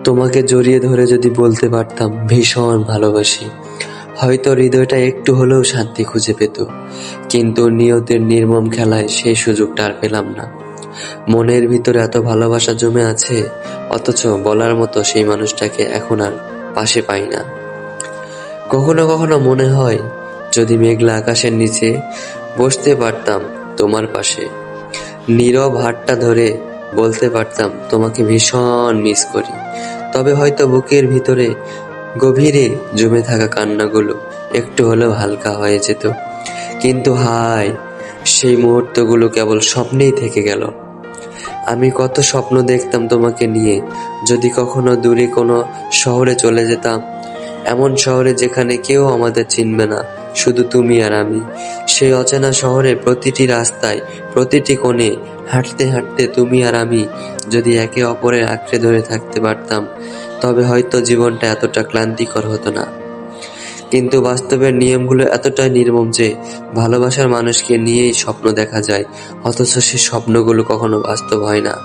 তোমাকে জড়িয়ে ধরে যদি বলতে পারতাম ভীষণ ভালোবাসি, হয়তো হৃদয়টা একটু হলেও শান্তি খুঁজে পেত। কিন্তু নিয়তির নির্মম খেলায় সেই সুযোগটা আর পেলাম না। মনের ভিতরে এত ভালোবাসা জমে আছে, অথচ বলার মতো সেই মানুষটাকে এখন আর পাশে পাই না। কখনো কখনো মনে হয়, যদি মেঘলা আকাশের নিচে বসতে পারতাম তোমার পাশে, নীরব হাতটা ধরে বলতে পারতাম তোমাকে ভীষণ মিস করি, তবে হয়তো বুকের ভিতরে গভীরে জমে থাকা কান্নাগুলো একটু হলেও হালকা হয়ে যেত। কিন্তু হায়, সেই মুহূর্তগুলো কেবল স্বপ্নেই থেকে গেল। আমি কত স্বপ্ন দেখতাম তোমাকে নিয়ে, যদি কখনো দূরে কোনো শহরে চলে যেতাম, এমন শহরে যেখানে কেউ আমাদের চিনবে না, শুধু তুমি আর আমি। সেই অচেনা শহরে প্রতিটি রাস্তায়, প্রতিটি কোণে হাঁটতে হাঁটতে তুমি আর আমি যদি একে অপরের আঁকড়ে ধরে থাকতে পারতাম, তবে হয়তো জীবনটা এতটা ক্লান্তিকর হতো না। কিন্তু বাস্তবের নিয়মগুলো এতটাই নির্মম যে ভালোবাসার মানুষকে নিয়েই স্বপ্ন দেখা যায়, অথচ সেই স্বপ্নগুলো কখনো বাস্তব হয় না।